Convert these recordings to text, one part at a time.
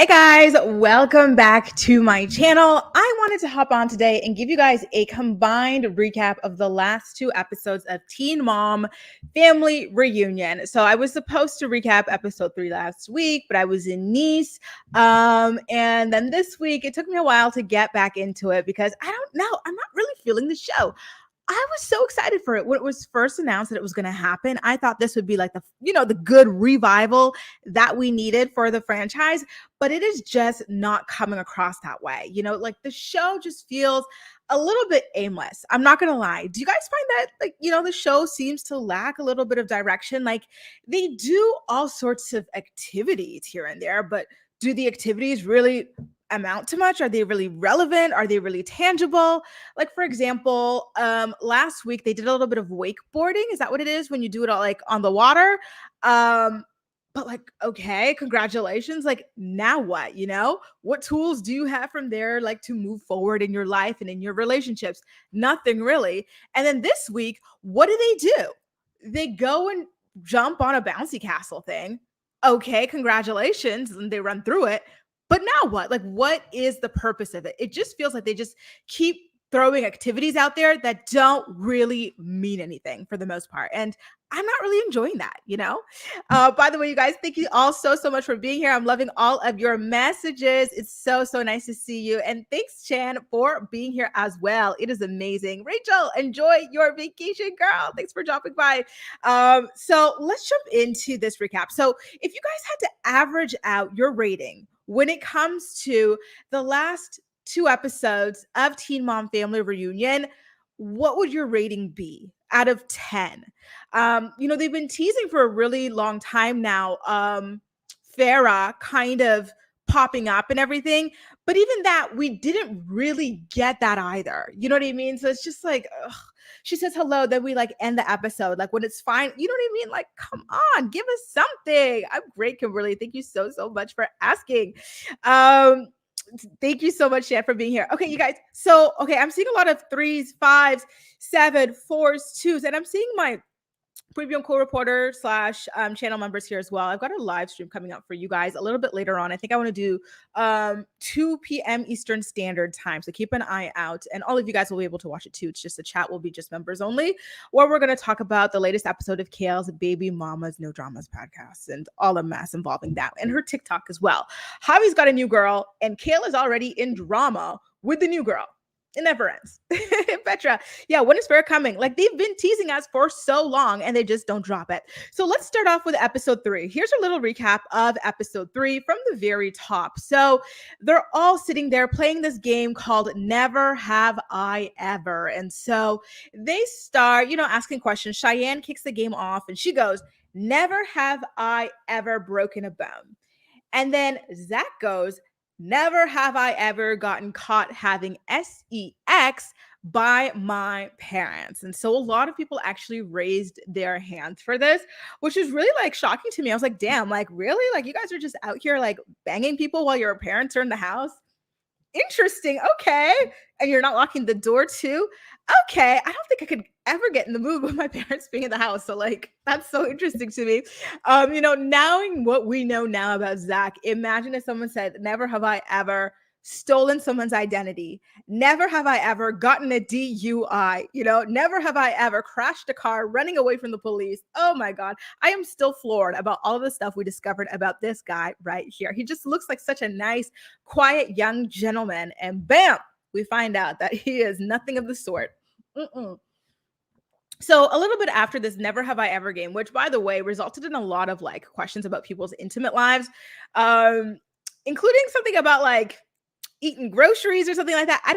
Hey guys, welcome back to my channel. I wanted to hop on today and give you guys a combined recap of the last two episodes of Teen Mom Family Reunion. So I was supposed to recap episode 3 last week, but I was in Nice. And then this week, it took me a while to get back into it because I don't know, I'm not really feeling the show. I was so excited for it when it was first announced that it was going to happen. I thought this would be like the good revival that we needed for the franchise, but it is just not coming across that way. Like the show just feels a little bit aimless. I'm not going to lie. Do you guys find that the show seems to lack a little bit of direction? Like they do all sorts of activities here and there, but do the activities really amount to much? Are they really relevant? Are they really tangible? Like, for example, last week they did a little bit of wakeboarding. Is that what it is when you do it all like on the water? But like, okay, congratulations. Like, now what? What tools do you have from there, like to move forward in your life and in your relationships? Nothing really. And then this week, what do? They go and jump on a bouncy castle thing. Okay, congratulations. And they run through it. But now what? Like, what is the purpose of it? It just feels like they just keep throwing activities out there that don't really mean anything for the most part. And I'm not really enjoying that. By the way, you guys, thank you all so much for being here. I'm loving all of your messages. It's so nice to see you. And thanks, Chan, for being here as well. It is amazing. Rachel, enjoy your vacation, girl. Thanks for dropping by. So let's jump into this recap. So if you guys had to average out your rating when it comes to the last two episodes of Teen Mom Family Reunion, what would your rating be out of 10? They've been teasing for a really long time now, Farrah kind of popping up and everything, but even that, we didn't really get that either. You know what I mean? So it's just like, ugh. She says hello, then we like end the episode. Like when it's fine, you know what I mean? Like, come on, give us something. I'm great, Kimberly. Thank you so much for asking. Thank you so much, Shan, for being here. Okay, you guys. So, okay, I'm seeing a lot of 3s, 5s, 7, 4s, 2s, and I'm seeing my Preview co-reporter / channel members here as well. I've got a live stream coming up for you guys a little bit later on. I think I want to do 2 p.m. Eastern Standard Time. So keep an eye out. And all of you guys will be able to watch it too. It's just the chat will be just members only, where we're going to talk about the latest episode of Kale's Baby Mama's No Dramas podcast and all the mess involving that and her TikTok as well. Javi's got a new girl and Kale is already in drama with the new girl. It never ends. Petra, yeah, when is Farrah coming? Like they've been teasing us for so long and they just don't drop it. So let's start off with episode 3. Here's a little recap of episode 3 from the very top. So they're all sitting there playing this game called Never Have I Ever. And so they start, asking questions. Cheyenne kicks the game off and she goes, "Never have I ever broken a bone." And then Zach goes, "Never have I ever gotten caught having sex by my parents." And so a lot of people actually raised their hands for this, which is really like shocking to me. I was like, damn, like really? Like you guys are just out here like banging people while your parents are in the house? Interesting. Okay. And you're not locking the door too? Okay. I don't think I could ever get in the mood with my parents being in the house. So like that's so interesting to me. Knowing what we know now about Zach, imagine if someone said, "Never have I ever stolen someone's identity. Never have I ever gotten a DUI. Never have I ever crashed a car running away from the police." Oh my God. I am still floored about all of the stuff we discovered about this guy right here. He just looks like such a nice, quiet young gentleman. And bam, we find out that he is nothing of the sort. So a little bit after this Never Have I Ever game, which by the way, resulted in a lot of like questions about people's intimate lives, including something about like eating groceries or something like that. I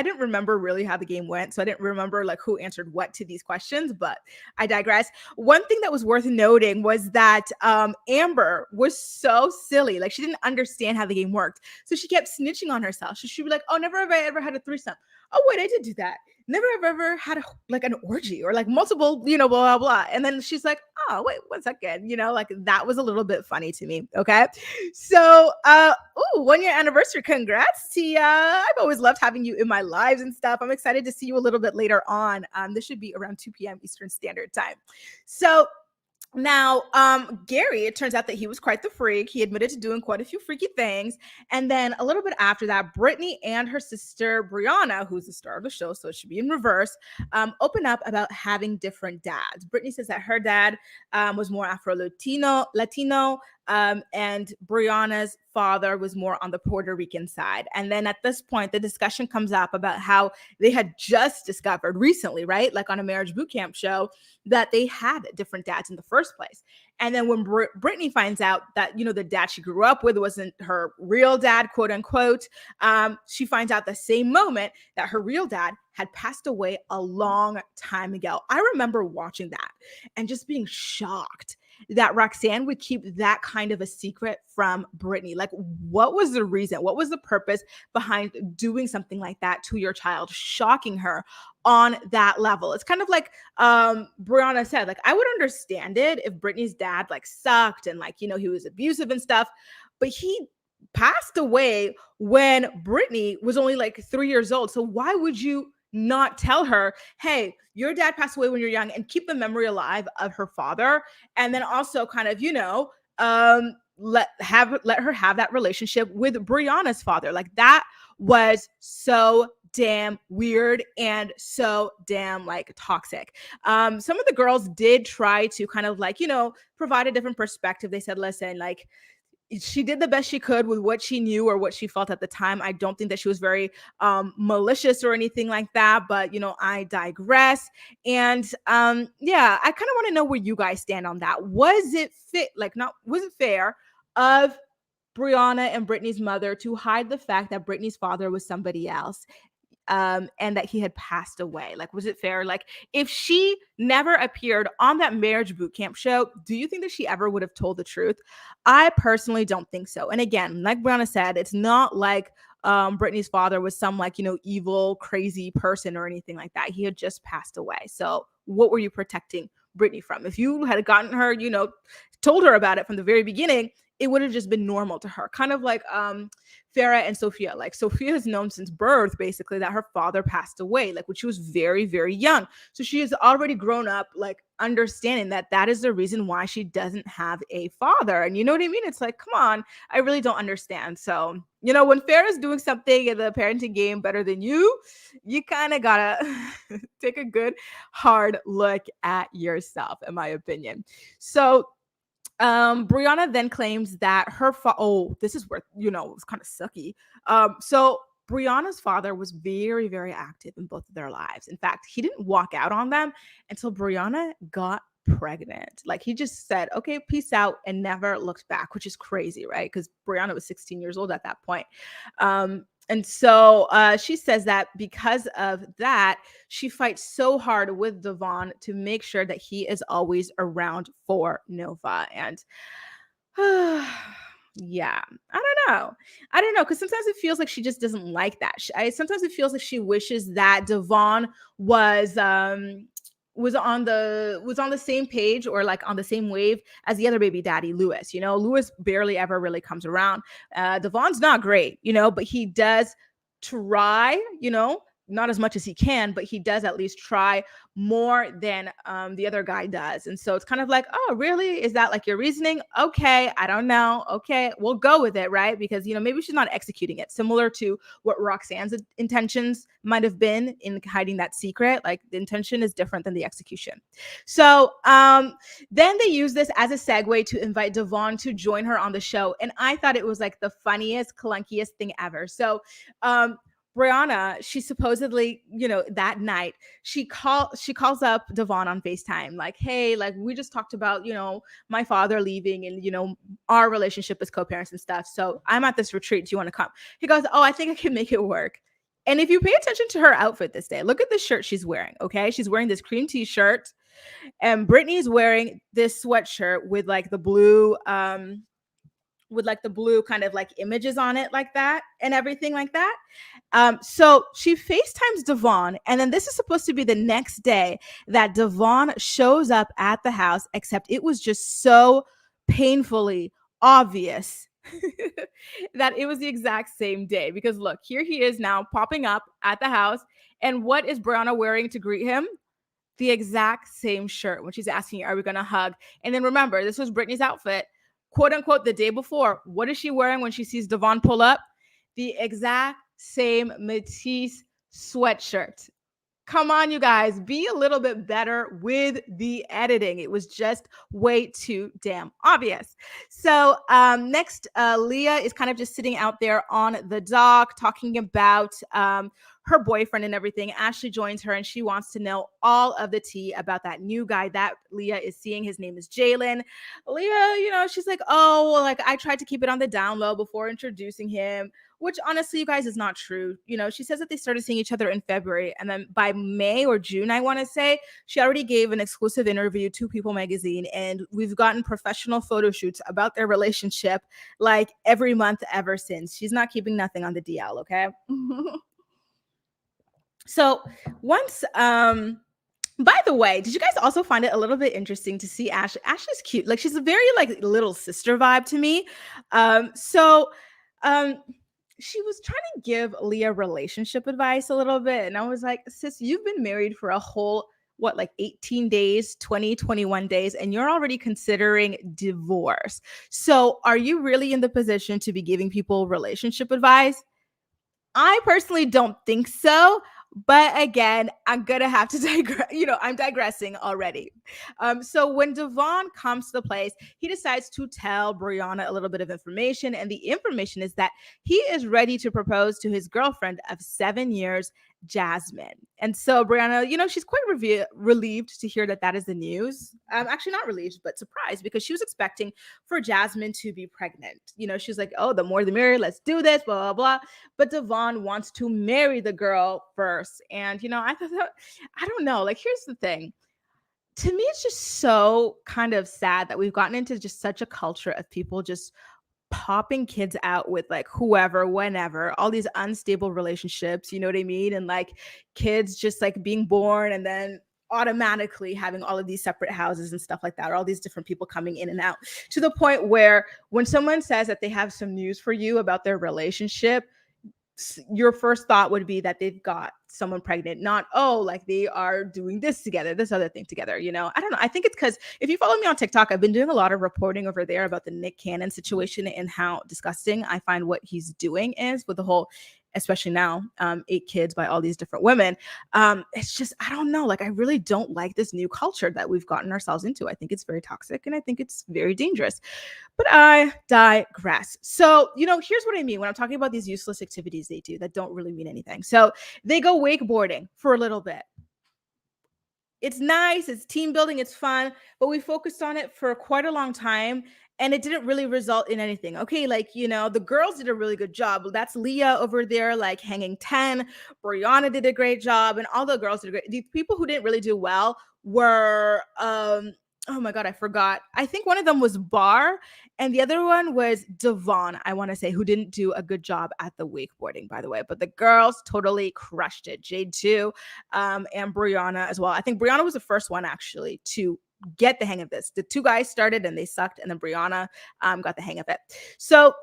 didn't remember really how the game went. So I didn't remember like who answered what to these questions, but I digress. One thing that was worth noting was that Amber was so silly. Like she didn't understand how the game worked. So she kept snitching on herself. So she'd be like, "Oh, never have I ever had a threesome. Oh, wait, I did do that. Never have ever had an orgy or like multiple, blah, blah, blah." And then she's like, "Oh, wait, 1 second." Like that was a little bit funny to me. Okay. So, 1-year anniversary. Congrats, Tia. I've always loved having you in my lives and stuff. I'm excited to see you a little bit later on. This should be around 2 p.m. Eastern Standard Time. So Now, Gary, it turns out that he was quite the freak. He admitted to doing quite a few freaky things. And then a little bit after that, Brittany and her sister Briana, who's the star of the show, so it should be in reverse, open up about having different dads. Brittany says that her dad was more Latino, and Briana's father was more on the Puerto Rican side. And then at this point, the discussion comes up about how they had just discovered recently, right? Like on a marriage boot camp show, that they had different dads in the first place. And then when Brittany finds out that, the dad she grew up with wasn't her real dad, quote unquote, she finds out the same moment that her real dad had passed away a long time ago. I remember watching that and just being shocked that Roxanne would keep that kind of a secret from Brittany. Like, what was the reason? What was the purpose behind doing something like that to your child, shocking her on that level? It's kind of like Briana said, like, I would understand it if Brittany's dad like sucked and like, he was abusive and stuff, but he passed away when Brittany was only like 3 years old. So why would you not tell her, hey, your dad passed away when you're young, and keep the memory alive of her father? And then also kind of, let her have that relationship with Briana's father. Like, that was so damn weird and so damn like toxic. Some of the girls did try to kind of like, provide a different perspective. They said, listen, like, she did the best she could with what she knew or what she felt at the time. I don't think that she was very malicious or anything like that, but I digress. And yeah, I kind of want to know where you guys stand on that. Was it was it fair of Briana and Brittany's mother to hide the fact that Brittany's father was somebody else? And that he had passed away? Like, was it fair? Like, if she never appeared on that marriage boot camp show, do you think that she ever would have told the truth? I personally don't think so. And again, like Briana said, it's not like Brittany's father was some like, evil, crazy person or anything like that. He had just passed away. So what were you protecting Brittany from? If you had gotten her, told her about it from the very beginning, it would have just been normal to her. Kind of like Farrah and Sophia. Like, Sophia has known since birth, basically, that her father passed away, like when she was very, very young. So she has already grown up, like, understanding that that is the reason why she doesn't have a father. And you know what I mean? It's like, come on, I really don't understand. So, when Farrah's doing something in the parenting game better than you kind of gotta take a good, hard look at yourself, in my opinion. So, Briana then claims that her this is where it's kind of sucky. So Briana's father was very, very active in both of their lives. In fact, he didn't walk out on them until Briana got pregnant. Like, he just said, okay, peace out, and never looked back, which is crazy, right? Because Briana was 16 years old at that point. And so she says that because of that, she fights so hard with Devon to make sure that he is always around for Nova. And yeah, I don't know, because sometimes it feels like she just doesn't like that. Sometimes it feels like she wishes that Devon was on the same page or like on the same wave as the other baby daddy, Lewis. Lewis barely ever really comes around. Devon's not great, but he does try, not as much as he can, but he does at least try more than the other guy does. And so it's kind of like, oh, really? Is that like your reasoning? Okay, I don't know. Okay, we'll go with it, right? Because, maybe she's not executing it. Similar to what Roxanne's intentions might have been in hiding that secret. Like, the intention is different than the execution. So then they use this as a segue to invite Devon to join her on the show. And I thought it was like the funniest, clunkiest thing ever. So Briana, she supposedly, that night, she calls up Devon on FaceTime, like, hey, like, we just talked about, my father leaving and, our relationship as co-parents and stuff. So I'm at this retreat. Do you want to come? He goes, oh, I think I can make it work. And if you pay attention to her outfit this day, look at the shirt she's wearing. Okay. She's wearing this cream t-shirt, and Brittany's wearing this sweatshirt with like the blue, kind of like images on it like that and everything like that. So she FaceTimes Devon, and then this is supposed to be the next day that Devon shows up at the house, except it was just so painfully obvious that it was the exact same day. Because look, here he is now popping up at the house, and what is Briana wearing to greet him? the exact same shirt when she's asking, are we going to hug? And then remember, this was Brittany's outfit, quote unquote, the day before. What is she wearing when she sees Devon pull up? The exact same Matisse sweatshirt. Come on, you guys, be a little bit better with the editing. It was just way too damn obvious. So next, Leah is kind of just sitting out there on the dock talking about her boyfriend and everything. Ashley joins her and she wants to know all of the tea about that new guy that Leah is seeing. His name is Jalen. Leah, she's like, oh, well, like I tried to keep it on the down low before introducing him, which honestly, you guys, is not true. She says that they started seeing each other in February. And then by May or June, I want to say, she already gave an exclusive interview to People magazine. And we've gotten professional photo shoots about their relationship like every month ever since. She's not keeping nothing on the DL, okay? So once, by the way, did you guys also find it a little bit interesting to see Ashley? Ashley's cute. Like, she's a very like little sister vibe to me. So she was trying to give Leah relationship advice a little bit. And I was like, sis, you've been married for a whole, what, like 18 days, 20, 21 days, and you're already considering divorce. So are you really in the position to be giving people relationship advice? I personally don't think so. But again, I'm gonna have to digress. I'm digressing already. So when Devon comes to the place, he decides to tell Briana a little bit of information, and the information is that he is ready to propose to his girlfriend of 7 years, Jasmine. And so Briana, she's quite relieved to hear that that is the news. Actually, not relieved, but surprised, because she was expecting for Jasmine to be pregnant. She's like, oh, the more the merrier. Let's do this, blah, blah, blah. But Devon wants to marry the girl first. And, I thought, I don't know. Like, here's the thing. To me, it's just so kind of sad that we've gotten into just such a culture of people just popping kids out with like whoever, whenever, all these unstable relationships, you know what I mean? And like kids just like being born and then automatically having all of these separate houses and stuff like that, or all these different people coming in and out, to the point where when someone says that they have some news for you about their relationship, your first thought would be that they've got someone pregnant, not, oh, like they are doing this together, this other thing together. I don't know. I think it's because if you follow me on TikTok, I've been doing a lot of reporting over there about the Nick Cannon situation and how disgusting I find what he's doing is with the whole, especially now, 8 kids by all these different women. It's just, I don't know. Like, I really don't like this new culture that we've gotten ourselves into. I think it's very toxic and I think it's very dangerous. But I digress. So, here's what I mean when I'm talking about these useless activities they do that don't really mean anything. So they go wakeboarding for a little bit. It's nice, it's team building, it's fun, but we focused on it for quite a long time and it didn't really result in anything. Okay, like, the girls did a really good job. That's Leah over there, like hanging 10. Briana did a great job, and all the girls did great. The people who didn't really do well were oh my God, I forgot. I think one of them was Bar, and the other one was Devon, I want to say, who didn't do a good job at the wakeboarding, by the way. But the girls totally crushed it. Jade too, and Briana as well. I think Briana was the first one actually to get the hang of this. The 2 guys started and they sucked, and then Briana got the hang of it. So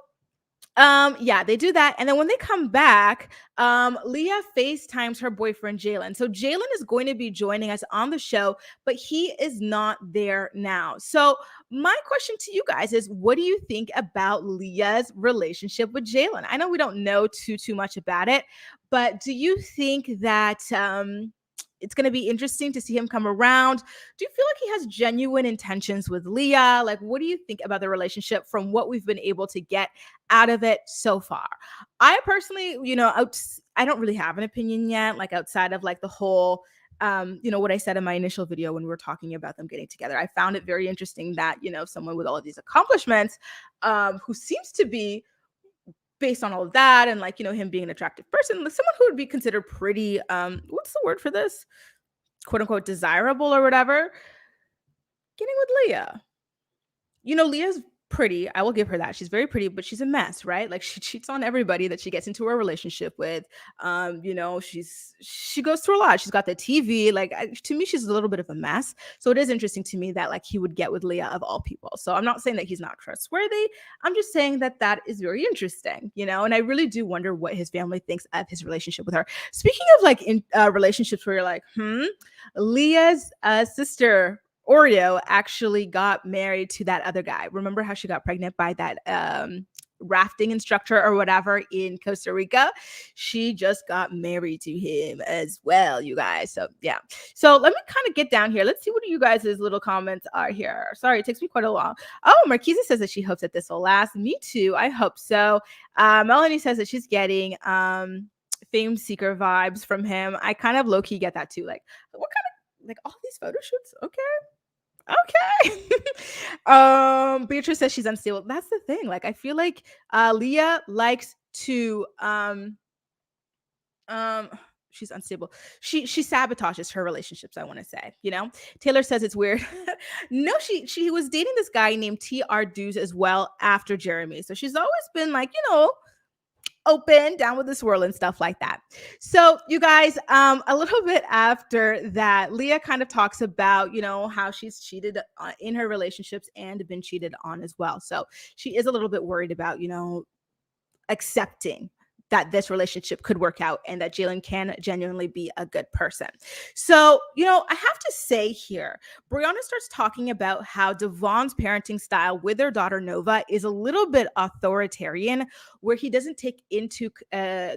yeah, they do that. And then when they come back, Leah FaceTimes her boyfriend, Jalen. So Jalen is going to be joining us on the show, but he is not there now. So my question to you guys is, what do you think about Leah's relationship with Jalen? I know we don't know too much about it, but do you think that, it's going to be interesting to see him come around? Do you feel like he has genuine intentions with Leah? Like, what do you think about the relationship from what we've been able to get out of it so far? I personally, I don't really have an opinion yet, like outside of like the whole, what I said in my initial video when we were talking about them getting together. I found it very interesting that, someone with all of these accomplishments, who seems to be, based on all of that, and like, him being an attractive person, someone who would be considered pretty, what's the word for this? Quote unquote, desirable or whatever, getting with Leah. Leah's pretty. I will give her that. She's very pretty, but she's a mess, right? Like she cheats on everybody that she gets into a relationship with. She goes through a lot. She's got the TV. Like to me, she's a little bit of a mess. So it is interesting to me that like he would get with Leah of all people. So I'm not saying that he's not trustworthy. I'm just saying that that is very interesting, and I really do wonder what his family thinks of his relationship with her. Speaking of like in relationships where you're like, Leah's sister Oreo actually got married to that other guy. Remember how she got pregnant by that rafting instructor or whatever in Costa Rica? She just got married to him as well, you guys. So yeah. So let me kind of get down here. Let's see what you guys' little comments are here. Sorry, it takes me quite a while. Oh, Marquisa says that she hopes that this will last. Me too. I hope so. Melanie says that she's getting fame seeker vibes from him. I kind of low-key get that too. Like, what kind of like all these photo shoots? Okay. Beatrice says she's unstable. That's the thing. Like, I feel like Leah likes to she's unstable. She sabotages her relationships, I want to say. Taylor says it's weird. No, she was dating this guy named TR Dews as well after Jeremy. So she's always been like, open, down with this world and stuff like that. So you guys, a little bit after that, Leah kind of talks about, how she's cheated in her relationships and been cheated on as well. So she is a little bit worried about, accepting that this relationship could work out and that Jalen can genuinely be a good person. So, I have to say here, Briana starts talking about how Devon's parenting style with their daughter Nova is a little bit authoritarian, where he doesn't take into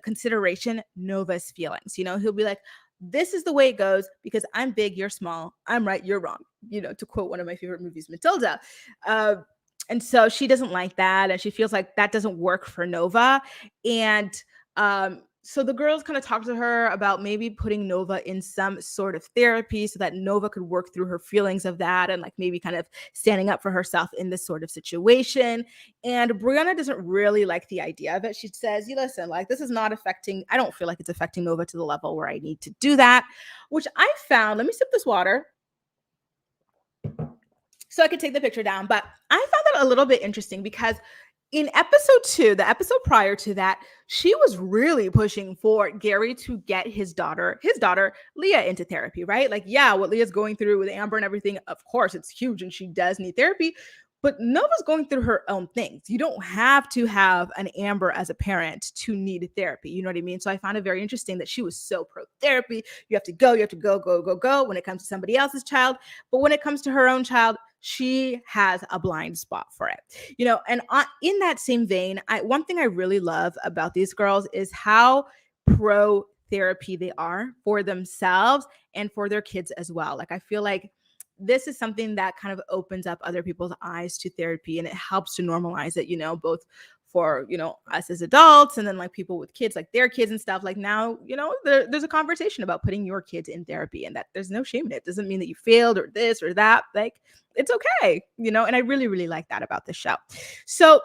consideration Nova's feelings. He'll be like, this is the way it goes because I'm big, you're small, I'm right, you're wrong, to quote one of my favorite movies, Matilda. And so she doesn't like that. And she feels like that doesn't work for Nova. And so the girls kind of talked to her about maybe putting Nova in some sort of therapy so that Nova could work through her feelings of that and like maybe kind of standing up for herself in this sort of situation. And Briana doesn't really like the idea of it. She says, listen, like this is not affecting, I don't feel like it's affecting Nova to the level where I need to do that, which I found, let me sip this water so I could take the picture down. But I found that a little bit interesting because in episode 2, the episode prior to that, she was really pushing for Gary to get his daughter Leah into therapy, right? Like, yeah, what Leah's going through with Amber and everything, of course, it's huge and she does need therapy. But Nova's going through her own things. You don't have to have an Amber as a parent to need therapy. You know what I mean? So I found it very interesting that she was so pro therapy. You have to go when it comes to somebody else's child. But when it comes to her own child, she has a blind spot for it. And in that same vein, one thing I really love about these girls is how pro therapy they are for themselves and for their kids as well. Like, I feel like this is something that kind of opens up other people's eyes to therapy, and it helps to normalize it, both for, us as adults and then like people with kids, like their kids and stuff. Like now, there's a conversation about putting your kids in therapy and that there's no shame in it. It doesn't mean that you failed or this or that. Like it's okay, and I really, really like that about this show. So,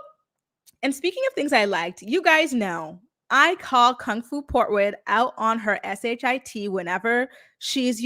and speaking of things I liked, you guys know I call Kung Fu Portwood out on her SHIT whenever she's,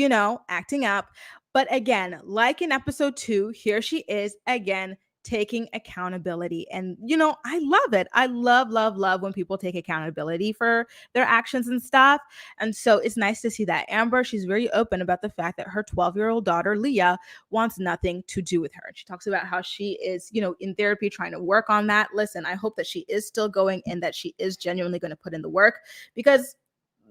acting up. But again, like in episode 2, here she is again taking accountability. And, I love it. I love, love, love when people take accountability for their actions and stuff. And so it's nice to see that Amber, she's very open about the fact that her 12-year-old daughter, Leah, wants nothing to do with her. And she talks about how she is, in therapy trying to work on that. Listen, I hope that she is still going and that she is genuinely going to put in the work, because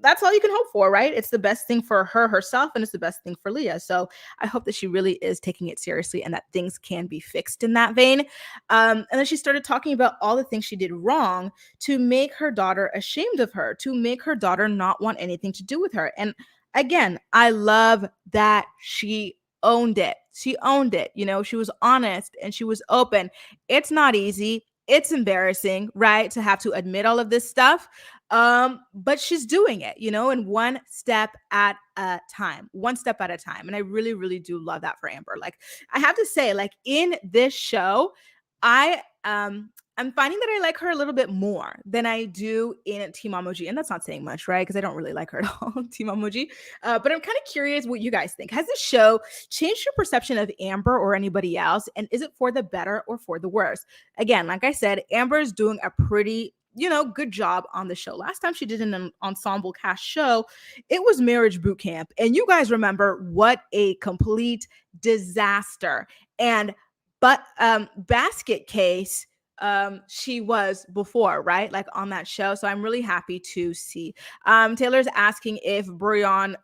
that's all you can hope for, right? It's the best thing for her herself, and it's the best thing for Leah. So I hope that she really is taking it seriously and that things can be fixed in that vein. And then she started talking about all the things she did wrong to make her daughter ashamed of her, to make her daughter not want anything to do with her. And again, I love that she owned it. She owned it. She was honest and she was open. It's not easy. It's embarrassing, right? To have to admit all of this stuff. But she's doing it, in one step at a time. And I really, really do love that for Amber. Like, I have to say, like, in this show, I I'm finding that I like her a little bit more than I do in Team Emoji. And that's not saying much, right? Because I don't really like her at all, Team Emoji. But I'm kind of curious what you guys think. Has this show changed your perception of Amber or anybody else? And is it for the better or for the worse? Again, like I said, Amber is doing a pretty good job on the show. Last time she did an ensemble cast show, it was Marriage Boot Camp. And you guys remember what a complete disaster. And Basket Case she was before, right? Like on that show. So I'm really happy to see. Taylor's asking if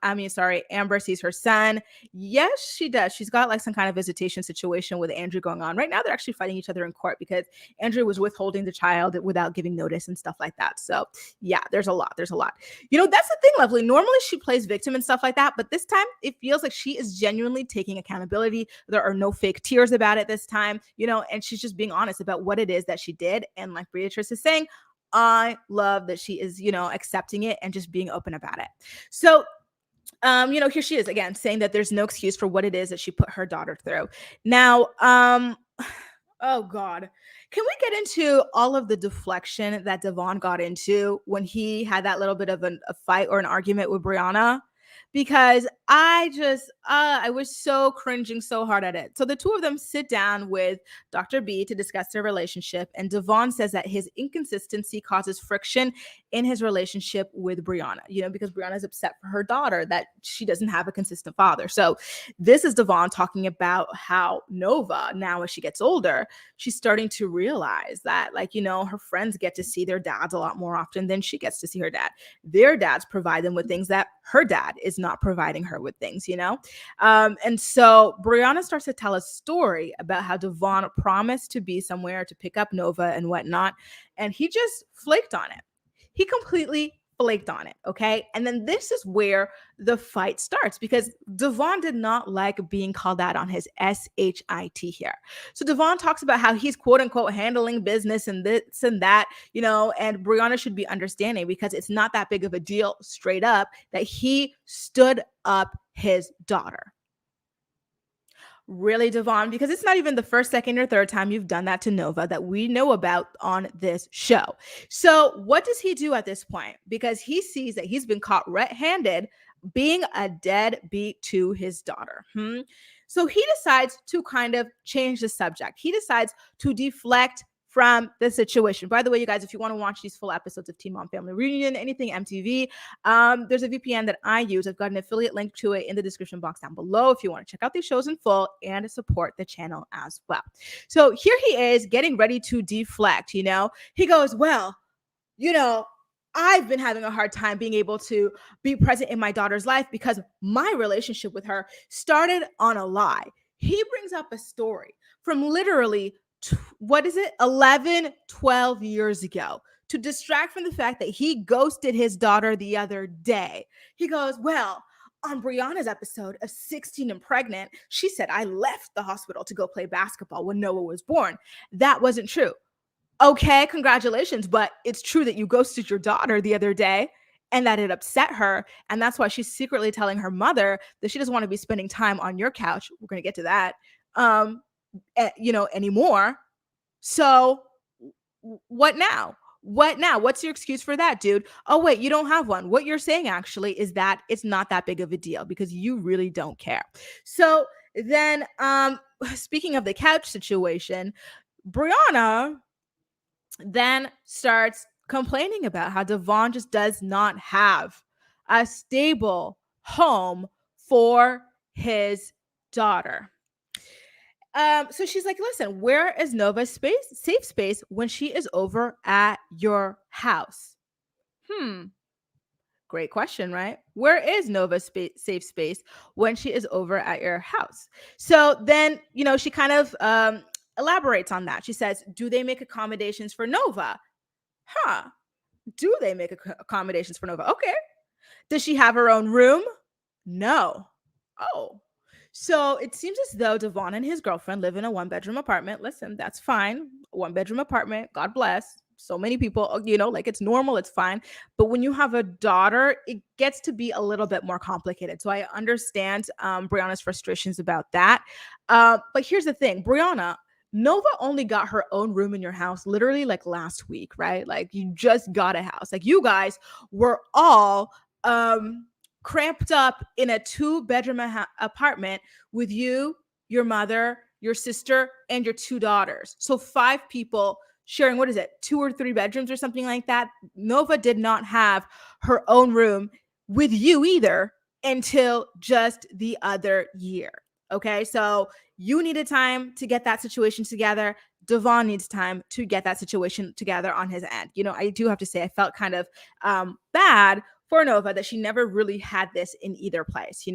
Amber sees her son. Yes, she does. She's got like some kind of visitation situation with Andrew going on. Right now, they're actually fighting each other in court because Andrew was withholding the child without giving notice and stuff like that. So yeah, there's a lot. There's a lot. That's the thing, Lovely. Normally she plays victim and stuff like that, but this time it feels like she is genuinely taking accountability. There are no fake tears about it this time, and she's just being honest about what it is that she did. And like Beatrice is saying, I love that she is, accepting it and just being open about it. So here she is again saying that there's no excuse for what it is that she put her daughter through. Now, oh God. Can we get into all of the deflection that Devon got into when he had that little bit of a fight or an argument with Briana? Because I was so cringing so hard at it. So the two of them sit down with Dr. B to discuss their relationship. And Devon says that his inconsistency causes friction in his relationship with Briana, because Briana is upset for her daughter that she doesn't have a consistent father. So this is Devon talking about how Nova, now as she gets older, she's starting to realize that, her friends get to see their dads a lot more often than she gets to see her dad. Their dads provide them with things that her dad is not providing her with things, and so Briana starts to tell a story about how Devon promised to be somewhere to pick up Nova and whatnot, and he just flaked on it. He completely flaked on it. Okay. And then this is where the fight starts because Devon did not like being called out on his SHIT here. So Devon talks about how he's quote unquote handling business and this and that, and Briana should be understanding because it's not that big of a deal straight up that he stood up his daughter. Really, Devon? Because it's not even the first, second, or third time you've done that to Nova that we know about on this show. So what does he do at this point? Because he sees that he's been caught red-handed being a deadbeat to his daughter. So he decides to kind of change the subject. He decides to deflect from the situation. By the way, you guys, if you want to watch these full episodes of Teen Mom Family Reunion, anything MTV, there's a VPN that I use. I've got an affiliate link to it in the description box down below if you want to check out these shows in full and support the channel as well. So here he is getting ready to deflect, He goes, well, I've been having a hard time being able to be present in my daughter's life because my relationship with her started on a lie. He brings up a story from literally 11, 12 years ago to distract from the fact that he ghosted his daughter the other day. He goes, well, on Briana's episode of 16 and Pregnant, she said, I left the hospital to go play basketball when Noah was born. That wasn't true. Okay, congratulations. But it's true that you ghosted your daughter the other day and that it upset her. And that's why she's secretly telling her mother that she doesn't want to be spending time on your couch. We're going to get to that. Anymore. So what now? What's your excuse for that, dude? Oh, wait, you don't have one. What you're saying actually is that it's not that big of a deal because you really don't care. So then, speaking of the couch situation, Briana then starts complaining about how Devon just does not have a stable home for his daughter. So she's like, listen, where is Nova's safe space when she is over at your house? Great question, right? Where is Nova's safe space when she is over at your house? So then, she kind of elaborates on that. She says, do they make accommodations for Nova? Do they make accommodations for Nova? Okay. Does she have her own room? No. Oh. So it seems as though Devon and his girlfriend live in a 1-bedroom apartment. Listen, that's fine. 1-bedroom apartment. God bless. So many people, it's normal. It's fine. But when you have a daughter, it gets to be a little bit more complicated. So I understand Briana's frustrations about that. But here's the thing. Briana, Nova only got her own room in your house literally like last week, right? Like you just got a house. Like you guys were all cramped up in a 2-bedroom apartment with you, your mother, your sister, and your 2 daughters. So 5 people sharing, what is it, 2 or 3 bedrooms or something like that. Nova did not have her own room with you either until just the other year. Okay, so you needed time to get that situation together. Devon needs time to get that situation together on his end. I do have to say, I felt kind of bad for Nova that she never really had this in either place,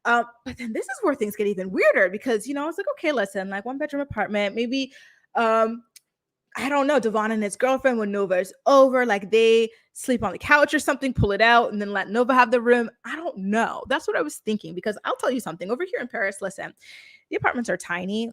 but then this is where things get even weirder because, I was like, okay, listen, like 1-bedroom apartment, maybe, I don't know, Devon and his girlfriend, when Nova is over, like they sleep on the couch or something, pull it out and then let Nova have the room. I don't know. That's what I was thinking, because I'll tell you something, over here in Paris, listen, the apartments are tiny.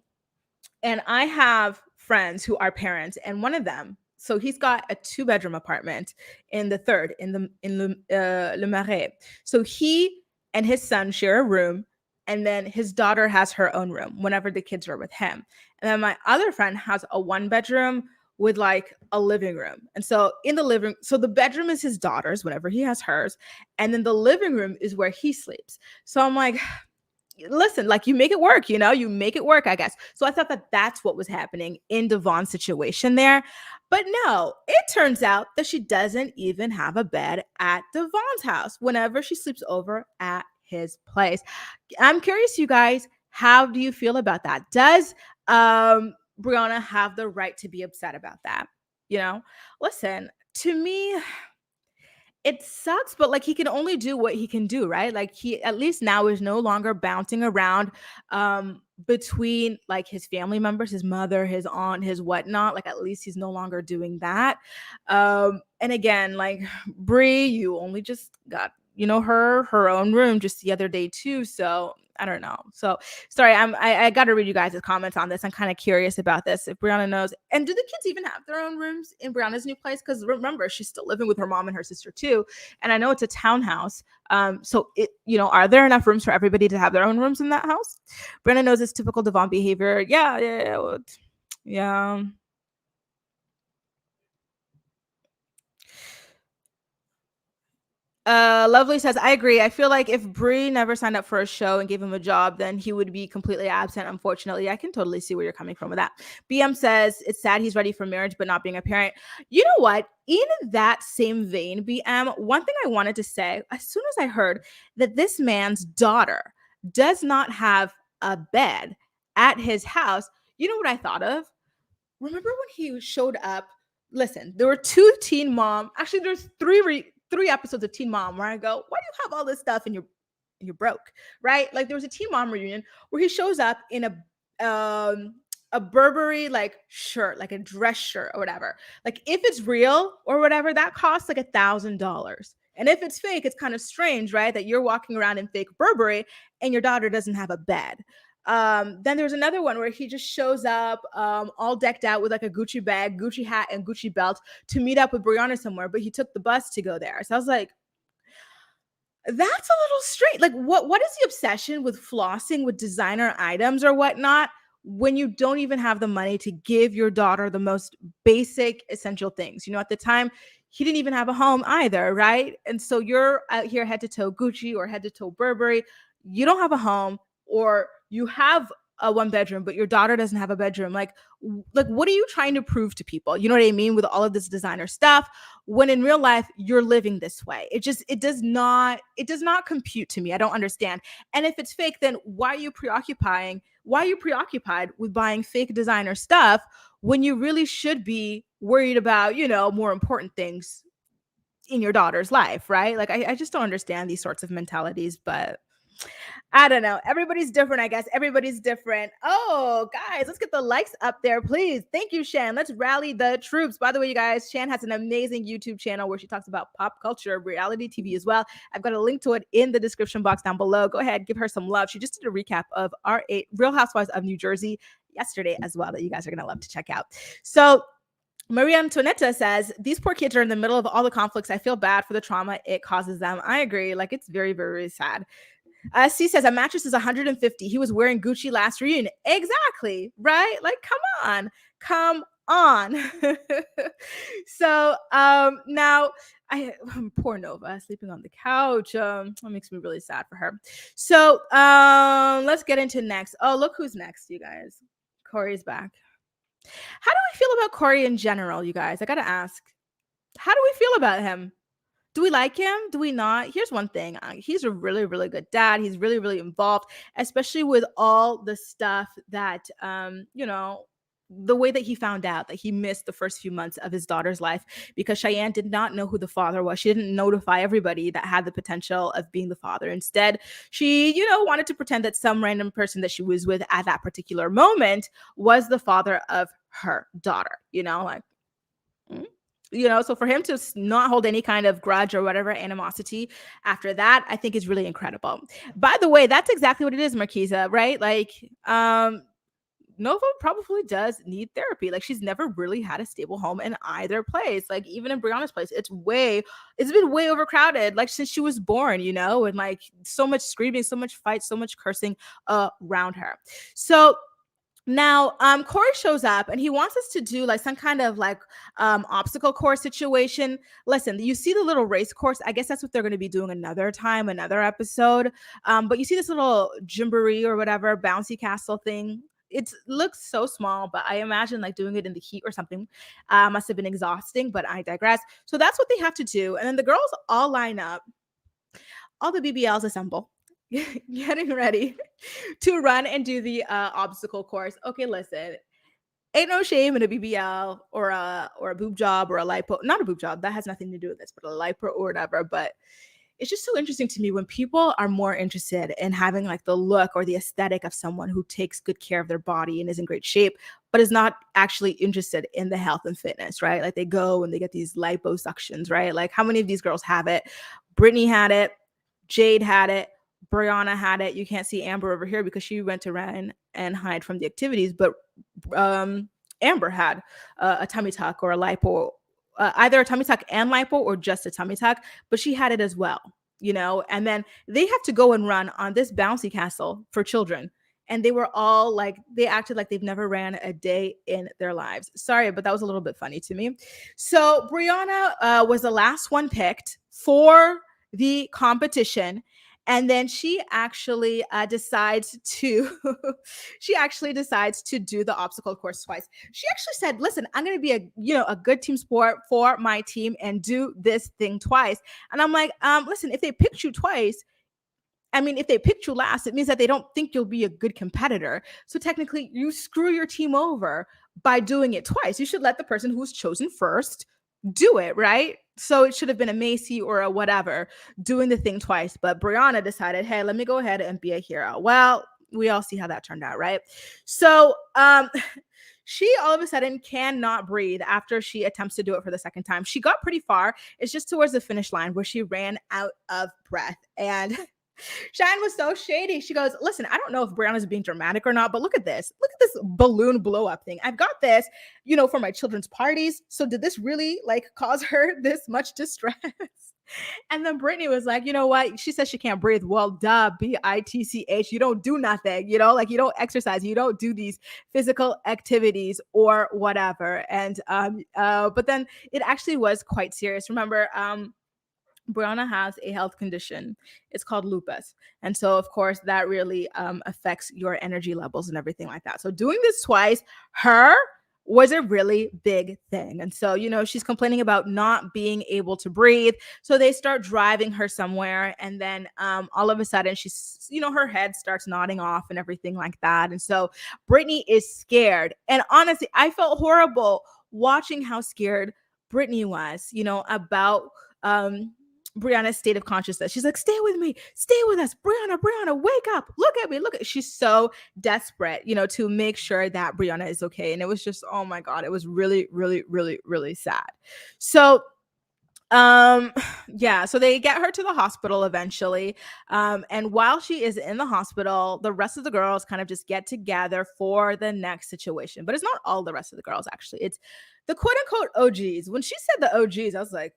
And I have friends who are parents, and one of them, so he's got a 2-bedroom apartment in the third, in Le Marais. So he and his son share a room, and then his daughter has her own room whenever the kids are with him. And then my other friend has a 1-bedroom with like a living room. And so in the living, so the bedroom is his daughter's whenever he has hers, and then the living room is where he sleeps. So I'm like, listen, like you make it work, you make it work, I guess. So I thought that that's what was happening in Devon's situation there. But no, it turns out that she doesn't even have a bed at Devon's house whenever she sleeps over at his place. I'm curious, you guys, how do you feel about that? Does Briana have the right to be upset about that? Listen, to me, it sucks, but like he can only do what he can do, right? Like he at least now is no longer bouncing around between like his family members, his mother, his aunt, his whatnot. Like at least he's no longer doing that. And again, like Brie, you only just got her own room just the other day too. So I don't know. So sorry, I got to read you guys' comments on this. I'm kind of curious about this. If Briana knows, and do the kids even have their own rooms in Briana's new place? Because remember, she's still living with her mom and her sister too. And I know it's a townhouse. So are there enough rooms for everybody to have their own rooms in that house? Briana knows it's typical Devon behavior. Yeah. Lovely says, I agree. I feel like if Bree never signed up for a show and gave him a job, then he would be completely absent. Unfortunately, I can totally see where you're coming from with that. BM says it's sad he's ready for marriage, but not being a parent. You know what? In that same vein, BM, one thing I wanted to say, as soon as I heard that this man's daughter does not have a bed at his house, you know what I thought of? Remember when he showed up? Listen, there were 2 Teen Mom. Actually, there's 3 episodes of Teen Mom where I go, why do you have all this stuff and you're broke, right? Like there was a Teen Mom reunion where he shows up in a Burberry like shirt, like a dress shirt or whatever. Like if it's real or whatever, that costs like $1,000. And if it's fake, it's kind of strange, right? That you're walking around in fake Burberry and your daughter doesn't have a bed. Then there's another one where he just shows up all decked out with like a Gucci bag, Gucci hat, and Gucci belt to meet up with Briana somewhere, but he took the bus to go there. So I was like, that's a little strange. Like what is the obsession with flossing with designer items or whatnot when you don't even have the money to give your daughter the most basic essential things? At the time he didn't even have a home either, right? And so you're out here head to toe Gucci or head to toe Burberry. You don't have a home, or you have a 1-bedroom, but your daughter doesn't have a bedroom. Like what are you trying to prove to people? You know what I mean? With all of this designer stuff, when in real life you're living this way. It does not compute to me. I don't understand. And if it's fake, then why are you preoccupied with buying fake designer stuff when you really should be worried about, more important things in your daughter's life, right? Like I just don't understand these sorts of mentalities, but I don't know. Everybody's different, I guess. Everybody's different. Oh, guys, let's get the likes up there, please. Thank you, Shan. Let's rally the troops. By the way, you guys, Shan has an amazing YouTube channel where she talks about pop culture, reality TV as well. I've got a link to it in the description box down below. Go ahead, give her some love. She just did a recap of R8 Real Housewives of New Jersey yesterday as well that you guys are going to love to check out. So Maria Antoinetta says, these poor kids are in the middle of all the conflicts. I feel bad for the trauma it causes them. I agree. Like, it's very, very sad. C says a mattress is 150. He was wearing Gucci last reunion. Exactly, right? Like, come on. So now I poor Nova sleeping on the couch. That makes me really sad for her. So let's get into next. Oh, look who's next, you guys. Corey's back. How do we feel about Corey in general, you guys? I gotta ask. How do we feel about him? Do we like him? Do we not? Here's one thing. He's a really, really good dad. He's really, really involved, especially with all the stuff that, the way that he found out that he missed the first few months of his daughter's life because Cheyenne did not know who the father was. She didn't notify everybody that had the potential of being the father. Instead, she, wanted to pretend that some random person that she was with at that particular moment was the father of her daughter, like, mm, so for him to not hold any kind of grudge or whatever animosity after that, I think is really incredible. By the way, that's exactly what it is, Marquisa, right? Like, Nova probably does need therapy. Like, she's never really had a stable home in either place. Like, even in Brianna's place, it's been way overcrowded, like since she was born, and like so much screaming, so much fight, so much cursing around her. So now, Corey shows up and he wants us to do like some kind of like obstacle course situation. Listen, you see the little race course. I guess that's what they're going to be doing another time, another episode. But you see this little jamboree or whatever bouncy castle thing. It looks so small, but I imagine like doing it in the heat or something must have been exhausting. But I digress. So that's what they have to do, and then the girls all line up. All the BBLs assemble. Getting ready to run and do the obstacle course. Okay, listen, ain't no shame in a BBL or a boob job or a lipo. Not a boob job, that has nothing to do with this, but a lipo or whatever. But it's just so interesting to me when people are more interested in having like the look or the aesthetic of someone who takes good care of their body and is in great shape, but is not actually interested in the health and fitness, right? Like they go and they get these liposuctions, right? Like how many of these girls have it? Brittany had it, Jade had it, Briana had it. You can't see Amber over here because she went to run and hide from the activities, but Amber had a tummy tuck or a lipo, either a tummy tuck and lipo or just a tummy tuck, but she had it as well, and then they have to go and run on this bouncy castle for children. And they were all like, they acted like they've never ran a day in their lives. Sorry, but that was a little bit funny to me. So Briana was the last one picked for the competition. And then she actually decides to do the obstacle course twice. She actually said, listen, I'm going to be a good team sport for my team and do this thing twice. And I'm like, listen, if they picked you twice, if they picked you last, it means that they don't think you'll be a good competitor. So technically you screw your team over by doing it twice. You should let the person who was chosen first do it, right? So it should have been a Macy or a whatever doing the thing twice. But Briana decided, hey, let me go ahead and be a hero. Well, we all see how that turned out, right? So she all of a sudden cannot breathe after she attempts to do it for the second time. She got pretty far. It's just towards the finish line where she ran out of breath. And Cheyenne was so shady. She goes, listen, I don't know if Brianna's being dramatic or not, but look at this. Look at this balloon blow up thing. I've got this, for my children's parties. So did this really like cause her this much distress? And then Brittany was like, you know what? She says she can't breathe. Well, duh, BITCH. You don't do nothing, like you don't exercise. You don't do these physical activities or whatever. And but then it actually was quite serious. Remember, Briana has a health condition. It's called lupus. And so, of course, that really affects your energy levels and everything like that. So doing this twice, was a really big thing. And so, she's complaining about not being able to breathe. So they start driving her somewhere. And then all of a sudden she's, her head starts nodding off and everything like that. And so Brittany is scared. And honestly, I felt horrible watching how scared Brittany was, about Brianna's state of consciousness. She's like, stay with me, stay with us. Briana, wake up. Look at me. She's so desperate, to make sure that Briana is okay. And it was just, oh my God, it was really, really, really, really sad. So so they get her to the hospital eventually. And while she is in the hospital, the rest of the girls kind of just get together for the next situation. But it's not all the rest of the girls, actually. It's the quote unquote OGs. When she said the OGs, I was like,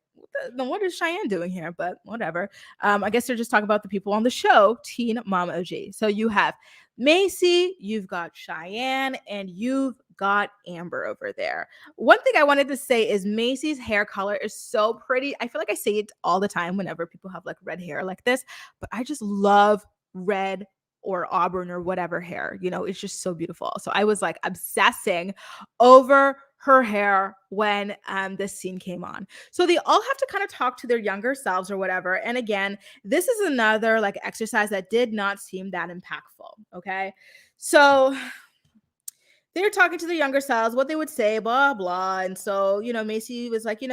what is Cheyenne doing here? But whatever. I guess they're just talking about the people on the show, Teen Mom OG. So you have Macy, you've got Cheyenne, and you've got Amber over there. One thing I wanted to say is Macy's hair color is so pretty. I feel like I say it all the time whenever people have like red hair like this, but I just love red or auburn or whatever hair. It's just so beautiful. So I was like obsessing over her hair when this scene came on. So they all have to kind of talk to their younger selves or whatever. And again, this is another like exercise that did not seem that impactful. Okay. So they're talking to the younger selves, what they would say, blah, blah. And so, Macy was like,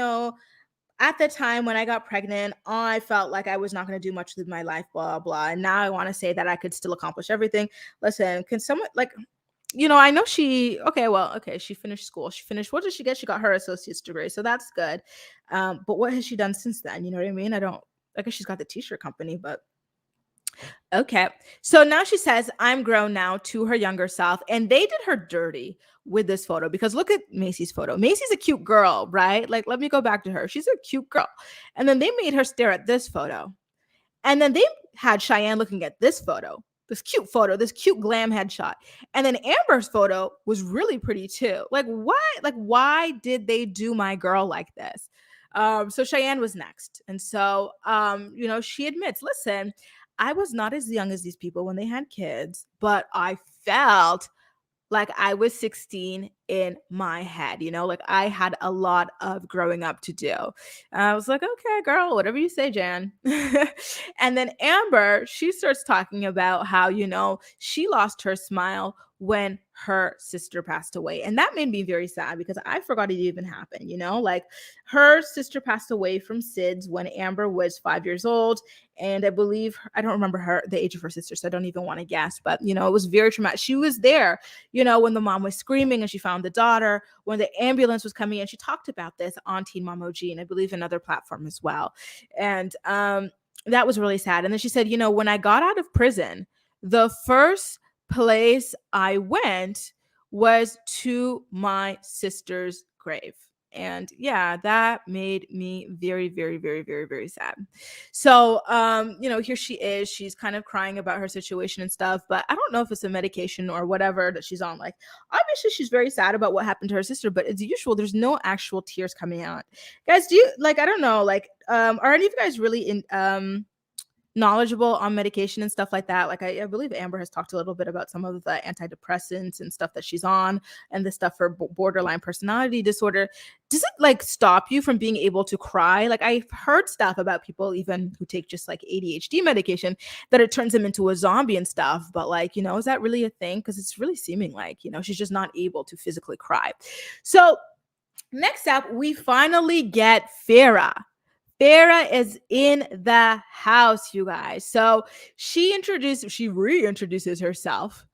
at the time when I got pregnant, I felt like I was not going to do much with my life, blah, blah. And now I want to say that I could still accomplish everything. Listen, can someone I know she finished school. What did she get? She got her associate's degree. So that's good. But what has she done since then? You know what I mean? I guess she's got the t-shirt company, but okay. So now she says, I'm grown now to her younger self. And they did her dirty with this photo because look at Macy's photo. Macy's a cute girl, right? Like, let me go back to her. She's a cute girl. And then they made her stare at this photo. And then they had Cheyenne looking at this photo, this cute glam headshot. And then Amber's photo was really pretty too. Like, what? Like, why did they do my girl like this? So Cheyenne was next. And so, she admits, listen, I was not as young as these people when they had kids, but I felt like I was 16 in my head, like I had a lot of growing up to do. I was like, okay, girl, whatever you say, Jan. And then Amber, she starts talking about how, she lost her smile when her sister passed away. And that made me very sad because I forgot it even happened, like her sister passed away from SIDS when Amber was 5 years old. And I believe, I don't remember the age of her sister, so I don't even want to guess, but, it was very traumatic. She was there, when the mom was screaming and she found the daughter, when the ambulance was coming in. She talked about this on Teen Mom OG and I believe another platform as well. And that was really sad. And then she said, when I got out of prison, the first place I went was to my sister's grave. And yeah, that made me very, very, very, very, very sad. So, here she is. She's kind of crying about her situation and stuff, but I don't know if it's a medication or whatever that she's on. Like, obviously, she's very sad about what happened to her sister, but as usual, there's no actual tears coming out. Guys, do you I don't know, are any of you guys really in knowledgeable on medication and stuff like that? Like I believe Amber has talked a little bit about some of the antidepressants and stuff that she's on and the stuff for borderline personality disorder. Does it stop you from being able to cry? Like I've heard stuff about people even who take just ADHD medication that it turns them into a zombie and stuff. But is that really a thing? Because it's really seeming like, she's just not able to physically cry. So next up, we finally get Farrah. Farrah is in the house, you guys. So she reintroduces herself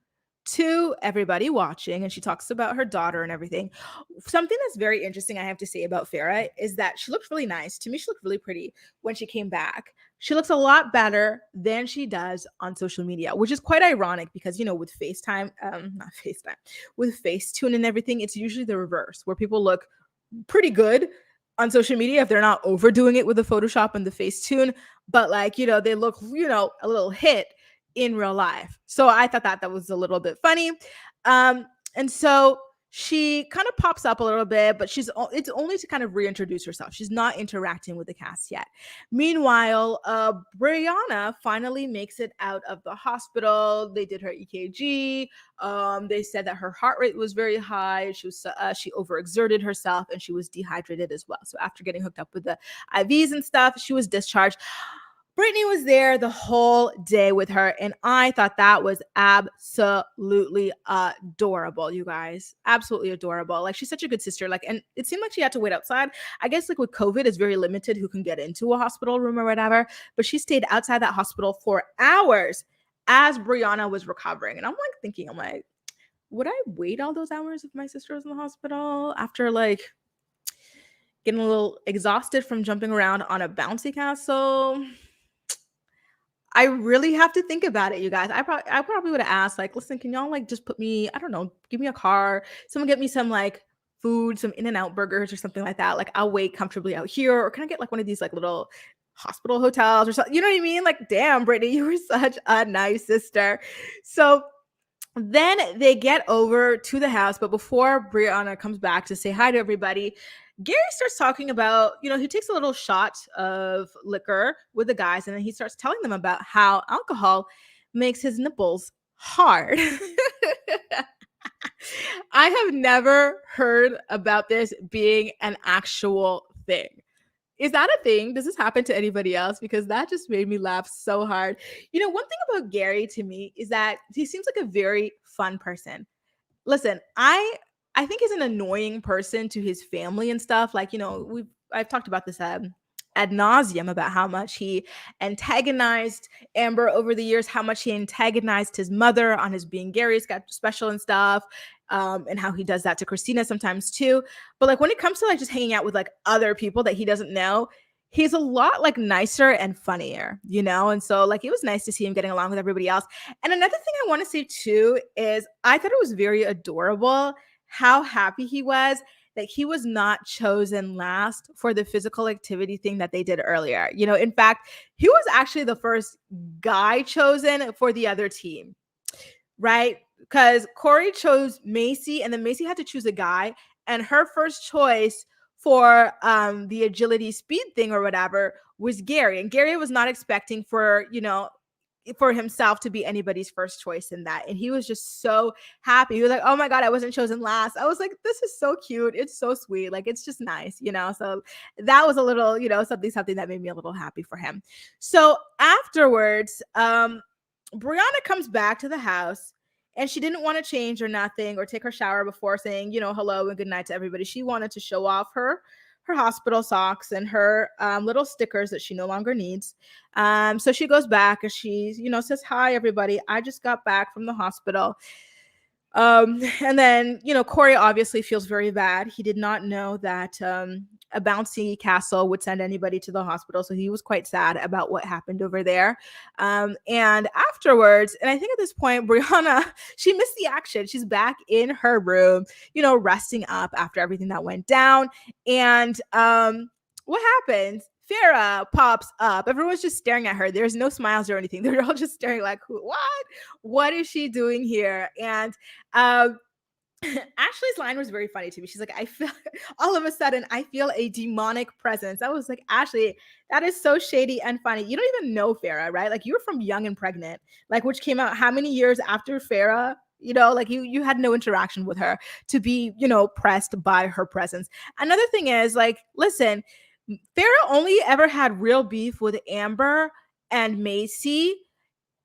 to everybody watching, and she talks about her daughter and everything. Something that's very interesting I have to say about Farrah is that she looked really nice. To me, she looked really pretty when she came back. She looks a lot better than she does on social media, which is quite ironic because, with with Facetune and everything, it's usually the reverse where people look pretty good on social media if they're not overdoing it with the Photoshop and the Facetune, but they look, a little hit in real life. So I thought that was a little bit funny. And so she kind of pops up a little bit, but it's only to kind of reintroduce herself. She's not interacting with the cast yet. Meanwhile, Briana finally makes it out of the hospital. They did her EKG. They said that her heart rate was very high. She overexerted herself and she was dehydrated as well. So after getting hooked up with the IVs and stuff, she was discharged. Brittany was there the whole day with her, and I thought that was absolutely adorable, you guys. Absolutely adorable. She's such a good sister. And it seemed like she had to wait outside. I guess with COVID, it's very limited who can get into a hospital room or whatever, but she stayed outside that hospital for hours as Briana was recovering. And I'm thinking, would I wait all those hours if my sister was in the hospital after getting a little exhausted from jumping around on a bouncy castle? I really have to think about it, you guys. I probably would have asked, listen, can y'all just put me, I don't know, give me a car, someone get me some food, some In-N-Out burgers or something like that. Like, I'll wait comfortably out here, or can I get like one of these like little hospital hotels or something? You know what I mean? Like, damn, Brittany, you were such a nice sister. So then they get over to the house, but before Brianna comes back to say hi to everybody, Gary starts talking about, he takes a little shot of liquor with the guys, and then he starts telling them about how alcohol makes his nipples hard. I have never heard about this being an actual thing. Is that a thing? Does this happen to anybody else? Because that just made me laugh so hard. One thing about Gary to me is that he seems like a very fun person. Listen, I think he's an annoying person to his family and stuff. Like, I've talked about this ad nauseum about how much he antagonized Amber over the years, how much he antagonized his mother on his being Gary's got special and stuff, and how he does that to Christina sometimes too. But like when it comes to like just hanging out with like other people that he doesn't know, he's a lot like nicer and funnier, And so like it was nice to see him getting along with everybody else. And another thing I want to say too is I thought it was very adorable how happy he was that he was not chosen last for the physical activity thing that they did earlier. In fact, he was actually the first guy chosen for the other team, right? Because Corey chose Macy, and then Macy had to choose a guy, and her first choice for the agility speed thing or whatever was Gary. And Gary was not expecting for himself to be anybody's first choice in that. And he was just so happy. He was like, oh my God, I wasn't chosen last. I was like, this is so cute. It's so sweet. Like, it's just nice, So that was a little, something that made me a little happy for him. So afterwards, Brianna comes back to the house, and she didn't want to change or nothing or take her shower before saying, hello and good night to everybody. She wanted to show off her hospital socks and her little stickers that she no longer needs. So she goes back and she, says, hi, everybody. I just got back from the hospital. And then, Corey obviously feels very bad. He did not know that a bouncy castle would send anybody to the hospital. So he was quite sad about what happened over there. And afterwards, and I think at this point, Brianna, she missed the action. She's back in her room, resting up after everything that went down. And what happens? Farrah pops up. Everyone's just staring at her. There's no smiles or anything. They're all just staring like, what is she doing here? And Ashley's line was very funny to me. She's like, I feel all of a sudden I feel a demonic presence. I was like, Ashley, that is so shady and funny. You don't even know Farrah, right? Like, you were from Young and Pregnant, like, which came out how many years after Farrah? Like you had no interaction with her to be, pressed by her presence. Another thing is, like, listen, Farrah only ever had real beef with Amber and Macy.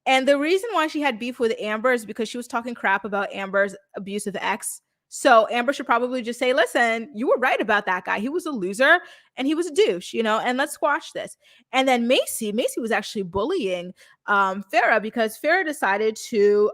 And the reason why she had beef with Amber is because she was talking crap about Amber's abusive ex. So Amber should probably just say, listen, you were right about that guy. He was a loser and he was a douche, and let's squash this. And then Macy was actually bullying Farrah because Farrah decided to,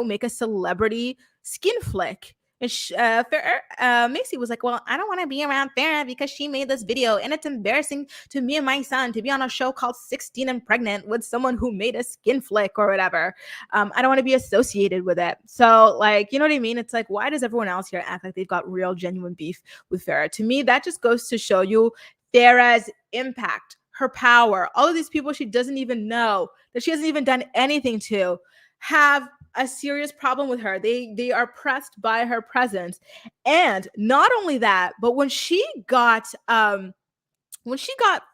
make a celebrity skin flick. And Macy was like, well, I don't want to be around Farrah because she made this video and it's embarrassing to me and my son to be on a show called 16 and Pregnant with someone who made a skin flick or whatever. I don't want to be associated with it. So, like, you know what I mean? It's like, why does everyone else here act like they've got real, genuine beef with Farrah? To me, that just goes to show you Farrah's impact, her power, all of these people she doesn't even know, that she hasn't even done anything to, have a serious problem with her. They are pressed by her presence. And not only that, but when she got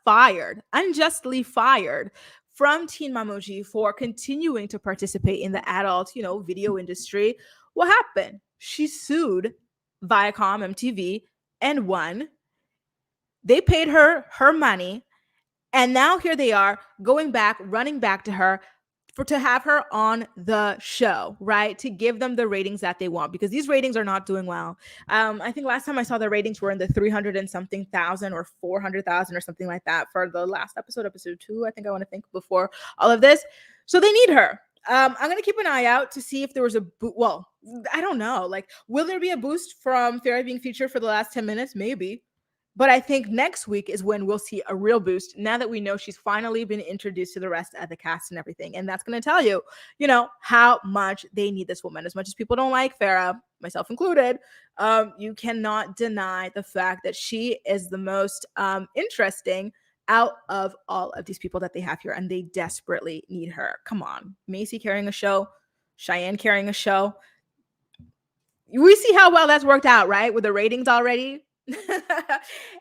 fired, unjustly fired from Teen Mamoji for continuing to participate in the adult, video industry, what happened? She sued Viacom MTV and won. They paid her money. And now here they are running back to her to have her on the show, right? To give them the ratings that they want, because these ratings are not doing well. I think last time I saw the ratings were in the 300 and something thousand or 400,000 or something like that for the last episode 2, I think I want to think, before all of this. So they need her. I'm going to keep an eye out to see if there was well, I don't know. Like, will there be a boost from Farrah being featured for the last 10 minutes? Maybe. But I think next week is when we'll see a real boost now that we know she's finally been introduced to the rest of the cast and everything. And that's going to tell you, how much they need this woman. As much as people don't like Farrah, myself included, you cannot deny the fact that she is the most interesting out of all of these people that they have here. And they desperately need her. Come on. Macy carrying a show, Cheyenne carrying a show. We see how well that's worked out, right? With the ratings already.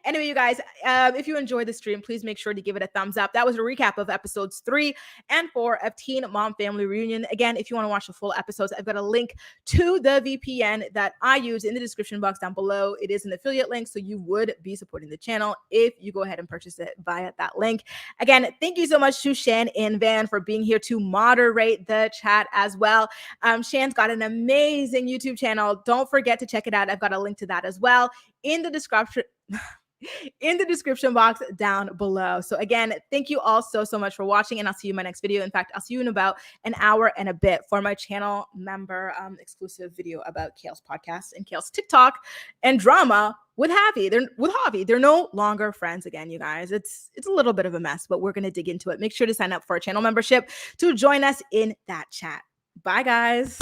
Anyway, you guys, if you enjoyed the stream, please make sure to give it a thumbs up. That was a recap of episodes 3 and 4 of Teen Mom Family Reunion. Again, if you want to watch the full episodes, I've got a link to the VPN that I use in the description box down below. It is an affiliate link, so you would be supporting the channel if you go ahead and purchase it via that link. Again, thank you so much to Shan and Van for being here to moderate the chat as well. Shan's got an amazing YouTube channel. Don't forget to check it out. I've got a link to that as well in the description box down below. So again, thank you all so much for watching, and I'll see you in my next video. In fact, I'll see you in about an hour and a bit for my channel member exclusive video about Kale's podcast and Kale's TikTok and drama with Javi. They're no longer friends again, you guys. It's a little bit of a mess, but we're going to dig into it. Make sure to sign up for a channel membership to join us in that chat. Bye, guys.